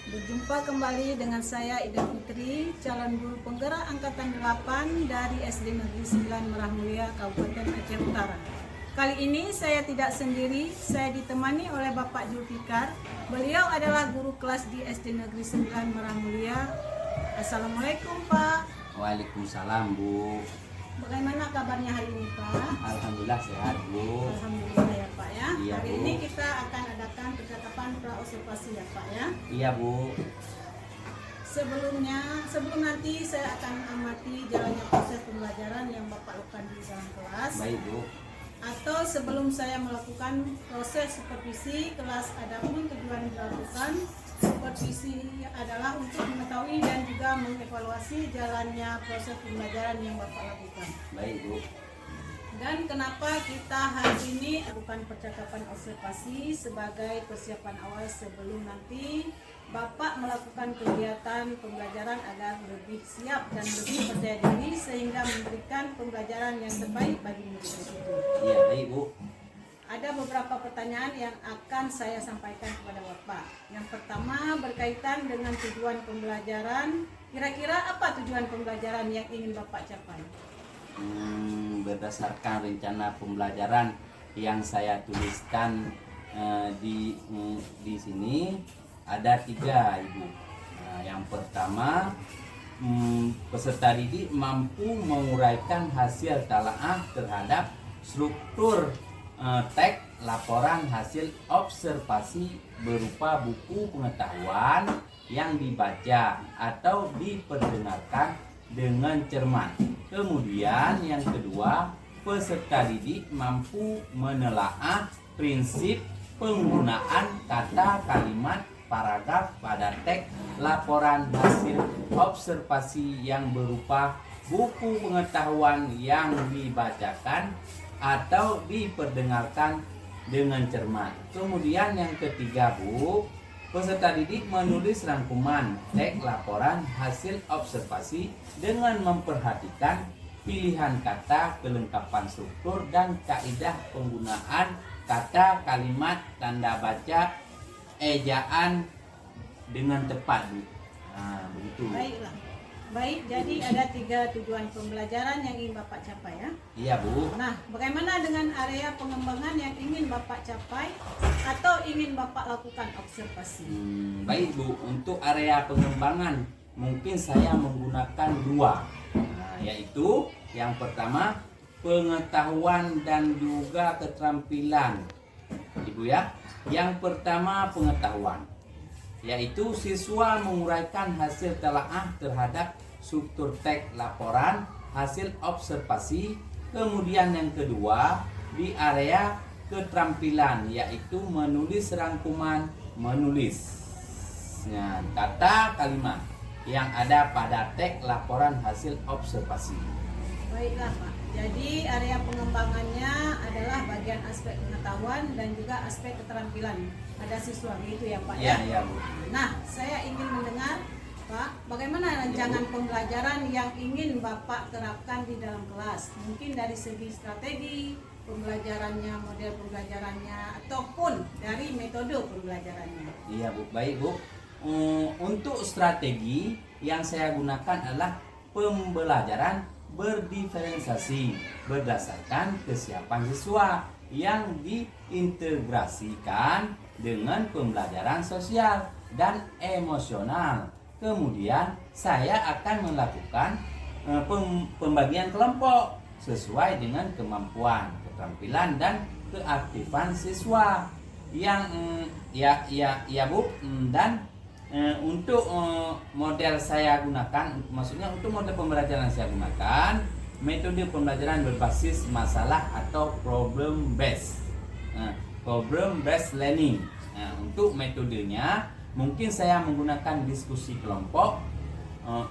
Berjumpa kembali dengan saya Ida Putri, calon guru penggerak angkatan 8 dari SD Negeri 9 Merah Mulia, Kabupaten Aceh Utara. Kali ini saya tidak sendiri, saya ditemani oleh Bapak Julfikar. Beliau adalah guru kelas di SD Negeri 9 Merah Mulia. Assalamualaikum Pak. Waalaikumsalam Bu. Bagaimana kabarnya hari ini Pak? Alhamdulillah sehat Bu. Alhamdulillah ya Pak ya. Iya, Hari Bu. ini kita akan adakan percakapan pra-observasi ya Pak ya. Iya Bu. Sebelum nanti saya akan amati jalannya proses pembelajaran yang Bapak lakukan di dalam kelas. Baik Bu. Atau sebelum saya melakukan proses supervisi kelas, adapun tujuan dilakukan supervisi adalah untuk mengetahui dan juga mengevaluasi jalannya proses pembelajaran yang Bapak lakukan. Baik Bu. Dan kenapa kita hari ini lakukan percakapan observasi sebagai persiapan awal sebelum nanti Bapak melakukan kegiatan pembelajaran agar lebih siap dan lebih percaya diri sehingga memberikan pembelajaran yang terbaik bagi murid itu. Iya baik Bu. Ada beberapa pertanyaan yang akan saya sampaikan kepada Bapak. Yang pertama berkaitan dengan tujuan pembelajaran. Kira-kira apa tujuan pembelajaran yang ingin Bapak capai? Berdasarkan rencana pembelajaran yang saya tuliskan di sini ada 3 Ibu. Yang pertama, peserta didik mampu menguraikan hasil talaah terhadap struktur teks laporan hasil observasi berupa buku pengetahuan yang dibaca atau diperdengarkan dengan cermat. Kemudian yang kedua, peserta didik mampu menelaah prinsip penggunaan kata, kalimat, paragraf pada teks laporan hasil observasi yang berupa buku pengetahuan yang dibacakan atau diperdengarkan dengan cermat. Kemudian yang ketiga Bu, peserta didik menulis rangkuman teks laporan hasil observasi dengan memperhatikan pilihan kata, kelengkapan struktur, dan kaidah penggunaan kata, kalimat, tanda baca, ejaan dengan tepat Bu. Nah, begitu. Baiklah. Baik, jadi ada 3 tujuan pembelajaran yang ingin Bapak capai ya. Iya Bu. Nah, bagaimana dengan area pengembangan yang ingin Bapak capai atau ingin Bapak lakukan observasi? Baik Bu, untuk area pengembangan mungkin saya menggunakan 2, yaitu yang pertama pengetahuan dan juga keterampilan Ibu ya. Yang pertama pengetahuan, yaitu siswa menguraikan hasil telaah terhadap struktur teks laporan hasil observasi. Kemudian yang kedua di area keterampilan, yaitu menulis rangkuman menulis kata, kalimat yang ada pada teks laporan hasil observasi. Baiklah Pak, jadi area pengembangannya adalah bagian aspek pengetahuan dan juga aspek keterampilan pada siswa, gitu ya Pak ya? Iya Bu. Nah, saya ingin mendengar Pak, bagaimana rancangan pembelajaran yang ingin Bapak terapkan di dalam kelas? Mungkin dari segi strategi pembelajarannya, model pembelajarannya, ataupun dari metode pembelajarannya. Iya Bu, baik Bu. Untuk strategi yang saya gunakan adalah pembelajaran berdiferensiasi berdasarkan kesiapan siswa yang diintegrasikan dengan pembelajaran sosial dan emosional. Kemudian saya akan melakukan pembagian kelompok sesuai dengan kemampuan, keterampilan, dan keaktifan siswa yang ya Bu. Dan untuk model saya gunakan, maksudnya untuk model pembelajaran saya gunakan metode pembelajaran berbasis masalah atau problem based learning. Untuk metodenya mungkin saya menggunakan diskusi kelompok,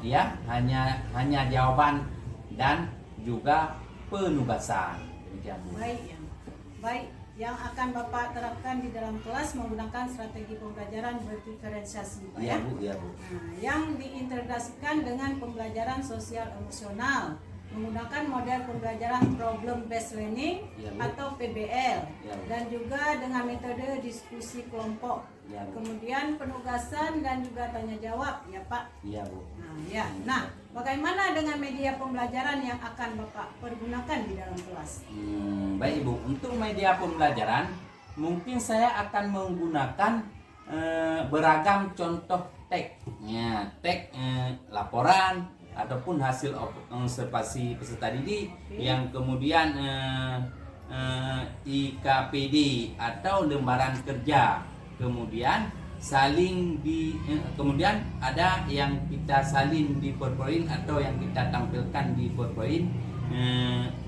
ya hanya jawaban dan juga penugasan. Demikian Bu. Baik. Yang akan Bapak terapkan di dalam kelas menggunakan strategi pembelajaran berdiferensiasi Pak ya? Iya Bu. Nah, yang diintegrasikan dengan pembelajaran sosial emosional menggunakan model pembelajaran problem based learning Ya, Bu. atau PBL, Ya, Bu. dan juga dengan metode diskusi kelompok, Ya, Bu. kemudian penugasan dan juga tanya jawab, ya Pak. Iya, Bu. Nah, bagaimana dengan media pembelajaran yang akan Bapak pergunakan di dalam kelas? Baik Ibu, untuk media pembelajaran mungkin saya akan menggunakan beragam contoh teks, ya, teks laporan ataupun hasil observasi peserta didik, yang kemudian IKPD atau lembaran kerja, kemudian kemudian ada yang kita salin di PowerPoint atau yang kita tampilkan di PowerPoint,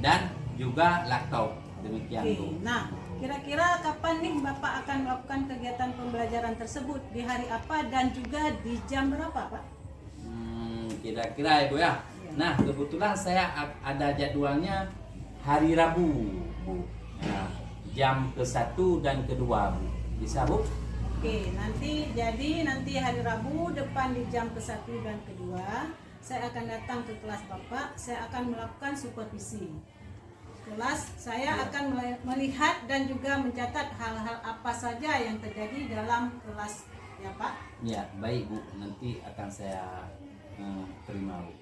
dan juga laptop, demikian Bu. Nah, kira-kira kapan nih Bapak akan melakukan kegiatan pembelajaran tersebut, di hari apa dan juga di jam berapa Pak? Kira-kira Ibu ya. Nah, kebetulan saya ada jadwalnya hari Rabu, Bu. Nah, jam ke-1 dan ke-2, Bu. Bisa, Bu? Nanti hari Rabu depan di jam ke-1 dan ke-2 saya akan datang ke kelas Bapak, saya akan melakukan supervisi. Kelas saya akan melihat dan juga mencatat hal-hal apa saja yang terjadi dalam kelas, ya Pak. Ya, baik Bu. Nanti akan saya terima, Bu.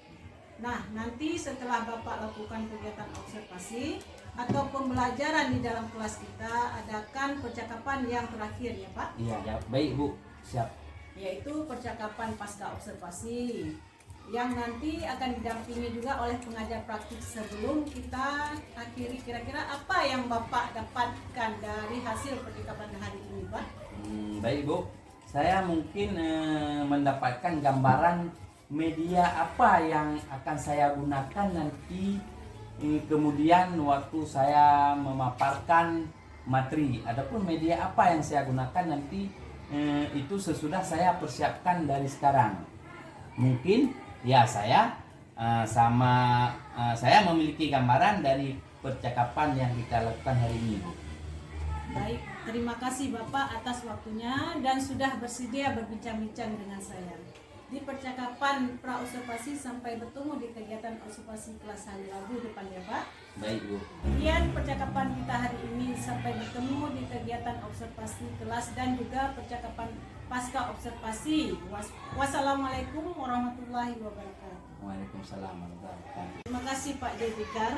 Nah, nanti setelah Bapak lakukan kegiatan observasi atau pembelajaran di dalam kelas kita, adakan percakapan yang terakhir, ya Pak. Iya, ya, baik Bu. Siap. Yaitu percakapan pasca observasi, yang nanti akan didampingi juga oleh pengajar praktik. Sebelum kita akhiri, kira-kira apa yang Bapak dapatkan dari hasil percakapan hari ini, Pak? Baik Bu. Saya mungkin mendapatkan gambaran media apa yang akan saya gunakan nanti, kemudian waktu saya memaparkan materi, adapun media apa yang saya gunakan nanti, itu sesudah saya persiapkan dari sekarang. Mungkin ya saya saya memiliki gambaran dari percakapan yang kita lakukan hari ini, Bu. Baik, terima kasih Bapak atas waktunya dan sudah bersedia berbincang-bincang dengan saya. Di percakapan pra-observasi sampai bertemu di kegiatan observasi kelas hari Rabu depan, ya Pak. Baik Bu. Kemudian percakapan kita hari ini sampai bertemu di kegiatan observasi kelas dan juga percakapan pasca observasi. Wassalamualaikum warahmatullahi wabarakatuh. Waalaikumsalam warahmatullahi wabarakatuh. Terima kasih Pak J. Bikar.